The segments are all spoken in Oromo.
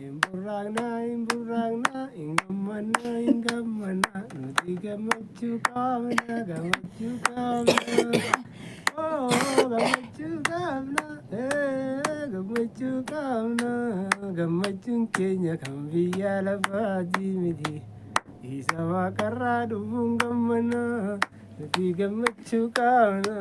imburraagna ingammanna nuti gammachuu qaabna oh gammachuu qaabna gammachuun keenya kan biyya lafaati miti isa waaqarraa dhufuun gammanna nuti gammachuu qaabna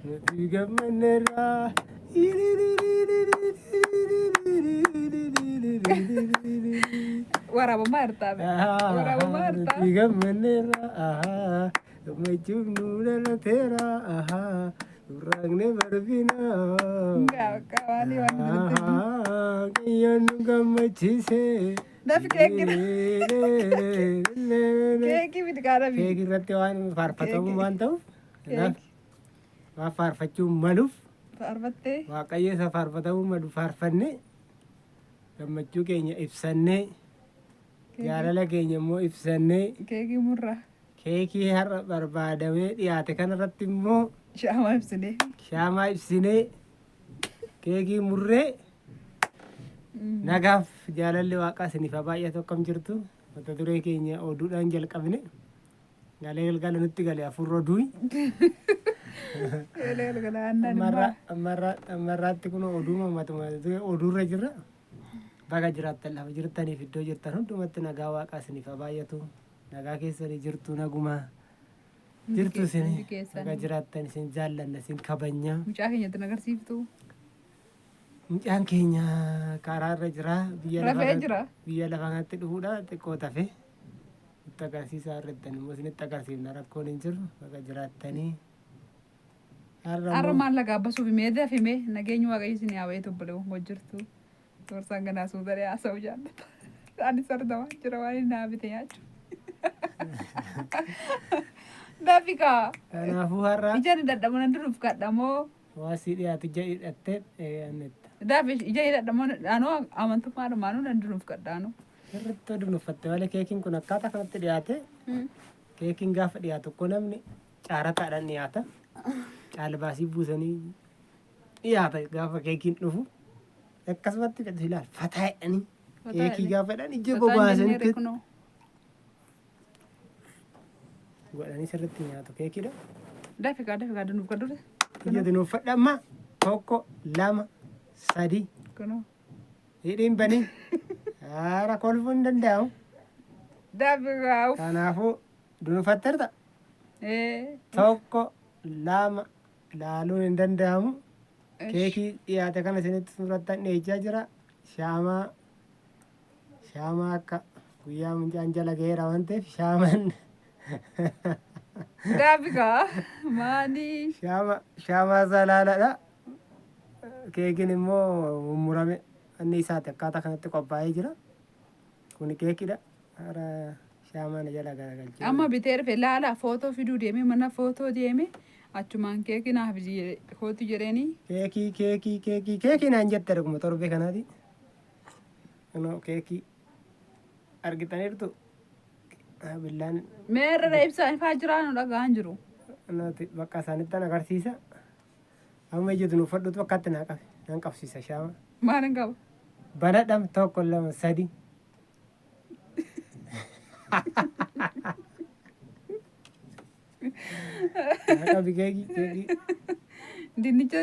nuti gammanneerraa. Waraaba maartaame. Waraaba maartaa. Gammanneera gammachuuf nu dhalateera durraaqne barbina. Qabaanii waan jirti. Qayyoon nu gammachiise. Nafi keekii miti kaadha miti. Keekii irratti waan faarfatamu waan ta'uuf waan faarfachuu maluuf. Faarfattee. Waaqayyo isa faarfatamuu malu faarfanne gammachuu keenya ibsannee jaalala keenya immoo ibsannee keekii murraa. Keekii har'a barbaadamee dhiyaate kanarratti immoo shaamaa ibsinee keekii murree nagaaf jaalalli waaqaa isiniif baay'atu akkam jirtu mata duree keenya oduudhaan jalqabne galee galgala nutti galee afur oduu. Ammarraatti kun oduu oduurra jirra. Baga jiraattan lafa jirtaniif iddoo jirtan hundumatti nagaa waaqaa isiniif baay'atu. Nagaa keessanii jirtu naguma jirtu isin baga jiraattan isin jaallanna isin kabajna. Mucaa keenyatti nagarsiiftu. Mucaan keenya karaarra jira. Rafee jira. Biyya lafa kanatti dhufuudha xiqqoo tafe. Itti agarsiisaa irratti immoo isinitti agarsiifna rakkoon hin jiru baga jiraattanii. Har'a maal lagaabasuuf himee dafime nageenyi waaqayyo isin yaa'ee tobboleewwan hojjirtu. Doorsaan ganaa suutaree haasa'uu jaallata. Isaanis argamaa jira waan hin naafite nyaachuu. Dafikaa. Kanaafuu har'a. Ijaan dadhabuun an duruuf kadhamoo. Waasii dhiyaatu ija hidhattee eegannetti. Dafi ija hidhadhamoo anoo amantummaadhumaanuu an duruuf kadhaanu. Irratti dunuuffatte malee keekiin kun akkaataa kanatti dhiyaate. Keekiin gaafa dhiyaatu ko namni caarataadhaan dhiyaata. Caalbaasii buusanii dhiyaata gaafa keekiin dhufu. Akkasumatti gadi ilaal fataa'anii keekii gaafadhaan ija bobaasanii godhanii sirriitti nyaatu keekiidha. Dafikaa dunuuf kadhute. Ija dunuuffadha amma tokko lama sadii. Hidhiin banii haara kolfuu hin danda'amu. Dafikaa. Kanaafuu dunuuffatteerta. Tokko lama laaluun hin danda'amu. Keekii dhiyaate kana isinitti suurattan dhiyeechaa jira. Shaamaa akka guyyaa mucaan jala ga'eera waan ta'eef shaamaan. Dafikaa maali? Shaamaa salaaladha. Keekiin immoo mummurame inni isaati akkaataa kanatti qophaa'ee jira. Kun keekidha. Hara shaamaan jala garagalchee. Amma bitee dhufe laala footoo fiduu deemee mana footoo deemee. Achumaan keekii naaf kootu jedhanii. Keekii naan jette dhuguma torbee kanaati. Keekii argitaniirtu billaan. Meerra ibsaa ifaa jiraanu dhagaan jiru. Bakka isaanitti agarsiisa. Amma ijji dunuuffadhuutu akkatti naan qabsiisa shaama. Maal hin qabu? Banadham tokko lama sadi. Qabi keekii. Dinicha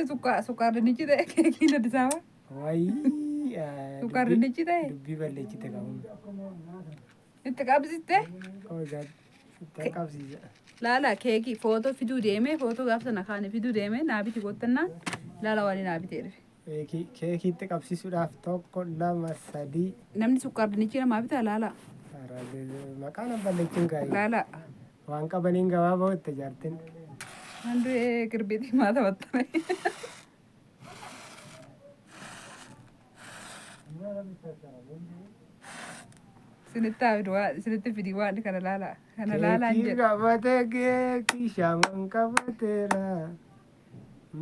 sukkaar dinichi ta'e keekiin Addis Ababa. Wayii. Sukkaar dinichi ta'e. Dubbii balleessite qabu. Itti qabsiste. Itti qabsiisa. Laala keekii footoo fiduu deemee footoo gaafa sana kaane fiduu deemee naabiti gottannaan laala waliin naabitee dhufe. Keekiitti qabsiisuudhaaf tokko lama sadii. Namni sukkaar dinichi namaa bitaa laala. Maqaan balleessuun gaariidha. Laala. Waan qabaniin gabaabaa itti jaartin. Handuu kirbiitii maa taphattame. Sinitti fidii waan kana laala. Kana laalaan jedhu. Keekii qabatee keekii shaamaan qabateera.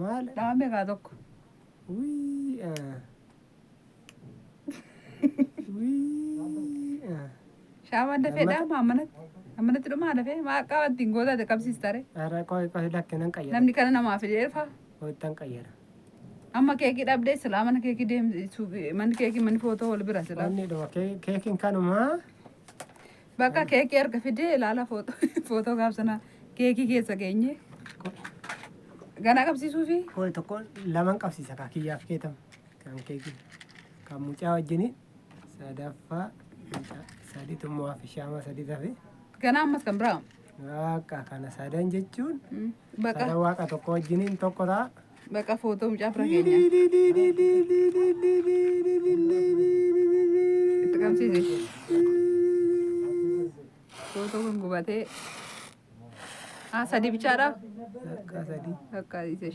Maal? Dhaabame kaa tokko. Shaamaan dafee dhaama ammanatti dhumaa dafee maa qabattiin gootaa qabsiistare. Qoy lakkinan qayyara. Namni kana namaa fidee dhufa. Qoyittan qayyara. Amma keekii dhabdee silaa mana keekii deemsu manni keekii manni footoo wal bira silaa. Wanni dhuma keekiin kanuma. Bakka keekii erga fidee ilaala footoo gaafsanaa keekii keessa keenye. Ganaa qabsiisuu fi. Koi tokko laman qabsiisa kiyyaaf keetam kan keekii kan mucaa wajjini sadaffaa sadii tummoo hafi shaama sadii tafe. Ganaa ammas kan biraa. Waaqa kana sadan jechuun Bakka. sadan waaqa tokko wajjiniin tokko ta'a. Bakka footoo mucaa bira keenya. Itti qabsiise. Footoo kun gubatee. Sadii bichaadha. Akka sadii. Akka dhiisee.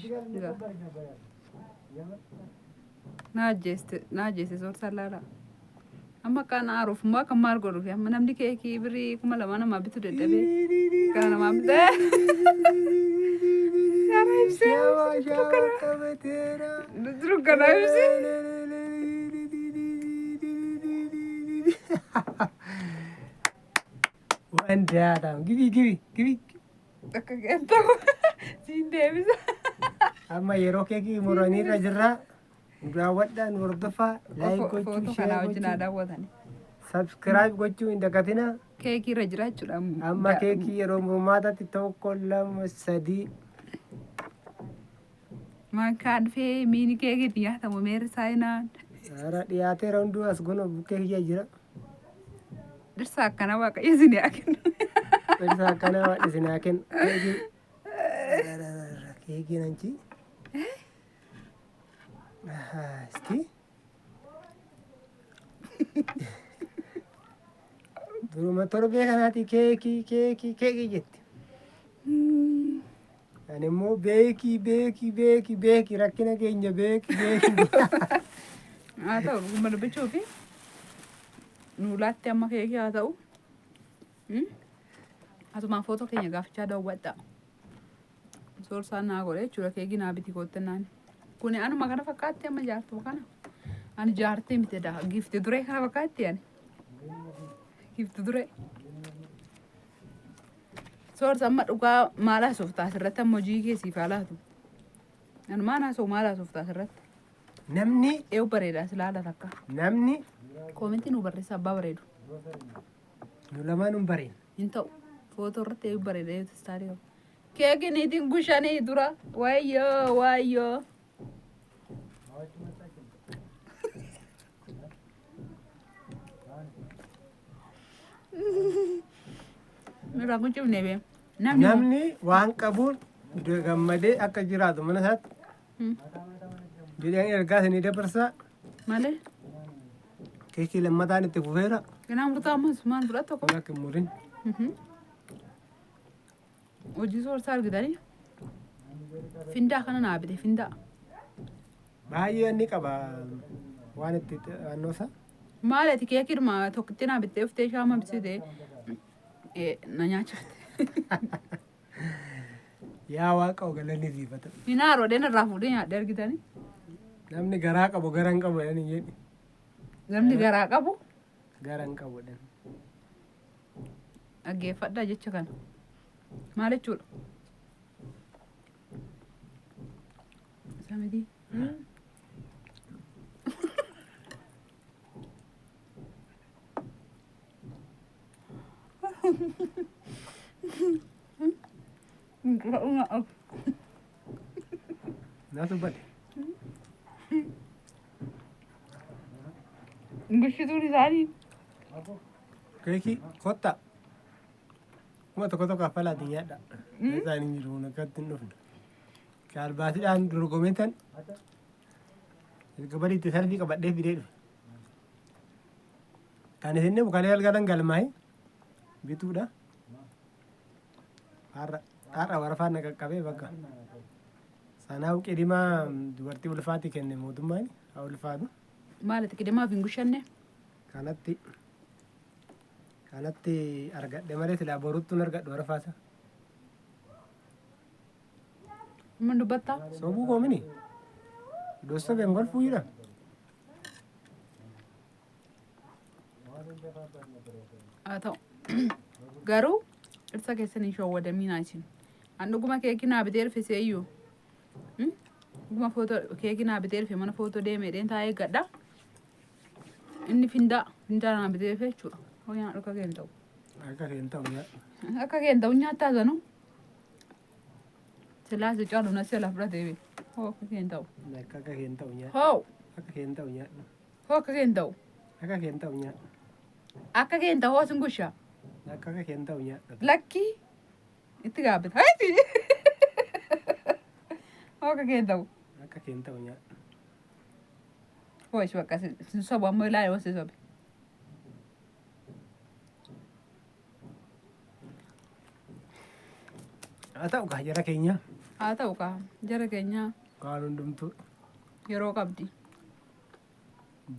Naajjeeste soorsaa laala. Amma kan aaruuf immoo akka maal godhuuf amma namni keekii birii 2,000 namaa bitu dadhabee kana namaa bitee. Kana ibsee. Duduru kana ibsee. Wandaadhaan gibi. Akka keettamu siin deebisa. Amma yeroo keekii muranii irra jirra. Daawwadhaan hordofaa laayik gochuu Footoo kanaa wajjin haa daawwatani. sabskiraayib gochuu hin dagatina. Keekii irra jira jechuudha. Amma keekii yeroo murmaatatti tokko 2 3. Mankaan fee miini keekii nyaatamu meerri saayinaan. Ara dhiyaateera hunduu as gono bukkee kiyya jira. Dhirsa akkana waaqayyo isin haa kennu. Dhirsa akkana waaqayyo isin haa kennu. Keekii nanchi. Isti. Duruma torbee kanaati keekii jetti. Ani immoo beekii rakkina keenya beekii. Haa ta'u dhuguma dubbachuu fi nuulaatti amma keekii haa ta'u. Asumaan footoo keenya gaafachaa daawwadha. Soorsaan naa godhe jechuudha keekii naa biti koottannaan. Kuni anuma kana fakkaatti amma jaartuu kana. Ani jaartee miti daa gifti duree kana fakkaatti ani. Gifti duree. Soorsa amma dhugaa maal haasoftaa asirratti amma hojii keessiif haa laatu. Ani maan haasa'u maal haasoftaa asirratti. Namni. Eewu bareedaa silaala takka. Namni. Koomentii nu barreessa abbaa bareedu. Nu lamaan hin bareedne. Hin ta'u. Footoo irratti eewu bareeda eewu testaarii qabu. Keekiin itiin gushanii dura. Wayyoo. Nurraa kun cimnee beemu. Namni waan qabuun gammadee akka jiraatu mana isaatti. Jedhanii ergaa isinii dabarsaa. Malee. Keekii lammataan itti fufeera. Ganaa murtaa ammas maal fudhatu tokko. Akka hin murin. Hojii soorsaa argitanii. Findaa kana naa bite findaa. Baay'ee inni qaba waan itti annoosa. Maal ati keekidhuma tokkitti naa bittee uftee shaama bisitee na nyaachifte. Yaa waaqa galanni siifata. Minaaroo deen irraa fuudhee nyaadhee argitanii. Namni garaa qabu gara hin qabu jedhanii jedhi. Namni garaa qabu. Gara hin qabu jedhan. Dhaggeeffadhaa jecha kana. Maal jechuudha? Samidii. Naatu bade. Gushituun isaanii. Keekii kotta. Kuma tokko affalaatiin nyaadha. Isaanii jiru akkatti hin dhufne. Kaalbaasiidhaan dorgomeetan. Erga badiitti salphii qabadhee fidee dhufe. Kan isin bukalee galgalan galmaa'ee bituudha. Har'a warafaan na qaqqabee bakka. Sanaa qidimaa dubartii ulfaatti kenne mootummaan haa ulfaatu. Maalitti qidimaaf hin gushanne? Kanatti argadhe malee silaa boruttuun argadhu warafaasa. Mun dubbattaa? Sobuu koomini. Dosta bengol fuuyidha. Haa ta'u. Garuu dhirsa keessanii showwadamii naa isin. An dhuguma keekii naa bitee rifisee iyyuu. Guma foto keeki naa bitee dhufe mana foto deemee taa'ee gadha. Inni findaa naa bitee dhufe jechuudha. Hoyyaan akka keen ta'u. Akka keen ta'u nyaataa sanu. Silaa si caalu na sila fudhatee hoo akka keen ta'u. Hoo akka keen ta'u. Akka keen ta'u hoo sin gushaa. Lakkii itti gaabbata. Hayti. Hoo akka keen ta'u. Hoo ishi bakka sin sobu ammoo ilaalee hoo si sobe. Haa ta'u kaa jara keenya. Haa ta'u kaa jara keenya Waan hundumtuu yeroo qabdi.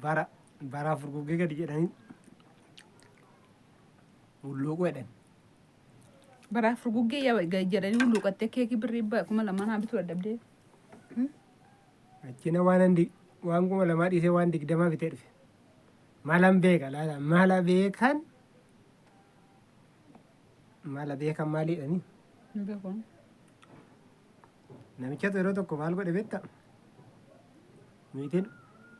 baraaf furguggee gadi jedhanii hulluuquu jedhan. Baraaf furguggee jedhanii hulluuqattee keekii birrii 2,000 bituu dadhabdee. Achina waan 2,000 dhiisee waan 20 bitee dhufe. Maalan beeka laala maala beekan maaliidhani. Namichatu yeroo tokko maal godhe beektaa? Miitiin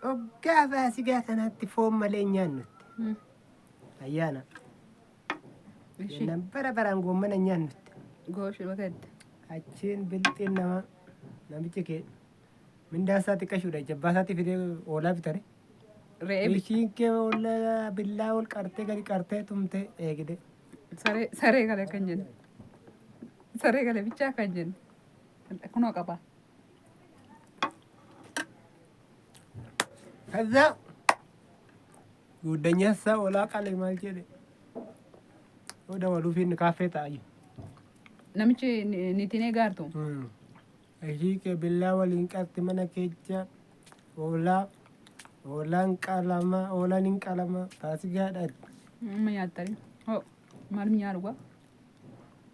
hoggaa faasigaa kanaatti foon malee hin nyaannutti. Ayyaana. Jennaan baraan goommana hin nyaannutti. Gooshi bakka Achiin bilxiin namichi kee mindaa isaa xiqqashuudha jabbaa isaatti fidee oolaa bitare. Ishiin kee oolaa billaa ol qartee gadi qartee tumtee eegde. Saree galee kan jennu. Saree galee bichaa kan jennu. Kunoo qaba. ከዛ ጉደኛ ሳ ወላ ቃለ ማልጀደ ወደ ወሉፊን ካፌ ታዩ Namichi niitinee gaartu. እሺ ከቢላ ወሊን ቀርት መነከቻ oolaan qalama faasigaadhaan. Amma nyaattanii hoo maal minyaa dhugaa?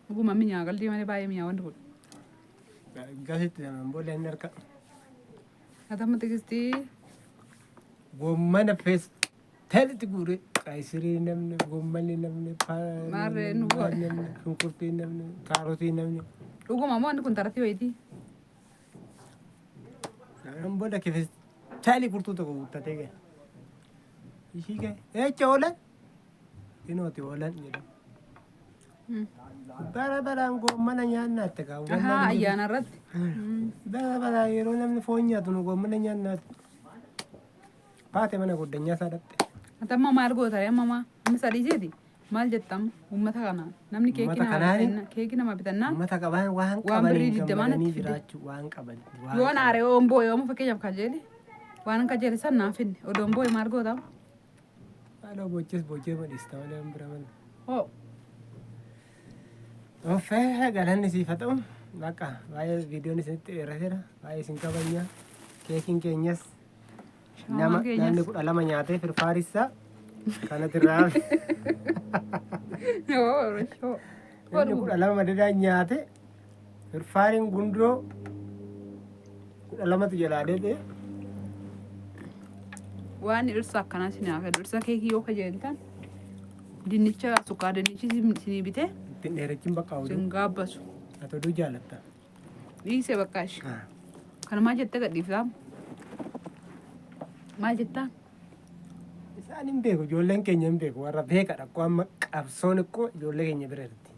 Dhuguma minyaa qalbii malee baay'ee minyaa wanti kun. Gasitti namaan booda inni harka. Haatama tigistii. Goommana feestalitti guure qaayisirii namni goommanni namni Maarree nu godhe. namni shunkurtii namni kaarotii namni. Dhuguma moo wanti kun taratti wayitii? Namaan booda feestaalii kurtuu tokko guuttatee gahe. Ishii gahe eecha oolan inooti oolan jedhama. Baraan goommana nyaannaatti kaa'u. Ayyaana irratti. Baraan yeroo namni foon nyaatu nu goommana nyaannaatti. Baate mana guddanyaa isaa dhatte. Haatama maal goota amma sadiiseeti maal jettam uummata kanaan namni keekii nama bitannaa. Uummata qabaan waan birrii qabaniin 20 gammadanii jiraachuu waan qaban. Yoo naare omboo yoo fakkeenyaaf kajeeli waan kajeeli san naaf finne odoon boo'e maal goota? Haadha bochee madhiista malee hin bira mana. Hoo. Offee galanni siif haa ta'u bakka baay'ee viidiyoon isinitti dheerateera baay'ee isin kabajna keekiin keenyas namni 12 nyaatee firfaarissaa kanatti irraa namni 12 madadaan nyaate firfaariin gundoo 12tu jalaa deebi'e. Waan dhirsa akkanaa si nyaata dhirsa keekii yoo kajeeltan dinnicha sukkaa dinnichi sinii bitee. Ittiin dheerachiin bakka hawwatu. Sin gaabbasu. Ati oduu jaalatta. Dhiisee bakka ishee. Kana maal jettee gadhiiftaa? Maal jettaa? Isaan hin beeku ijoolleen keenya hin beeku warra beekadha akkoo amma qabsoon ikkoo ijoollee keenya bira jirti.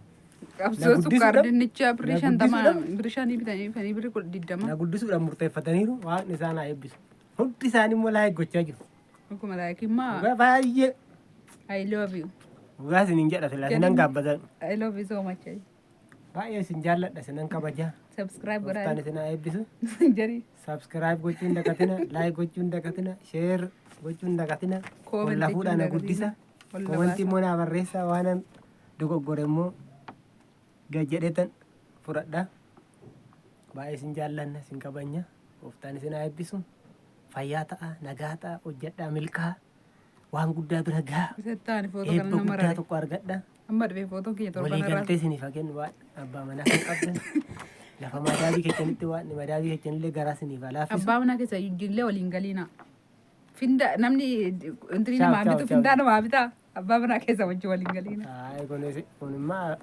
Qabsoo sukkaara dinnichaa birrii 50 birrii 5 bitanii birrii 20. Na guddisuudhaan murteeffataniiru waaqni isaan haa eebbisu. Hundi isaanii immoo laayik gochaa jiru. Akkuma laayikiin maa? Dhugaa baay'ee. I love you. Dhugaa isiniin jedha silaa sinan gaabbatan. I love you so much. Baay'ee isin jaalladha sinan kabajaa. Subscribe godhaa. Gooftaan isin haa eebbisu. Jari. Subscribe gochuun dagatina, laayik gochuun dagatina, share gochuun dagatina. Kolla fuudhaan na guddisa. Komantii immoo naa barreessaa waanan dogoggore immoo gajjedheetan fudhadha. Baay'ee isin jaallanna isin kabajna. Gooftaan isin haa eebbisu. Fayyaa ta'a, nagaa ta'a, hojjedhaa milkaa. Waan guddaa bira gahaa. Eebba guddaa tokko argadha. Amma dhufee footoo kiyya torban irraa. Walii galtee isiniif hagen waan abbaa manaa kan qabdan. Lafa madaabii keessanitti waan madaabii keessanillee garaa isiniif alaafisu. Abbaa manaa keessa ijoollee waliin galiina. Finda namni intirii namaa bitu findaa namaa bitaa. Abbaa manaa keessa wajjin waliin galiina. Kun immoo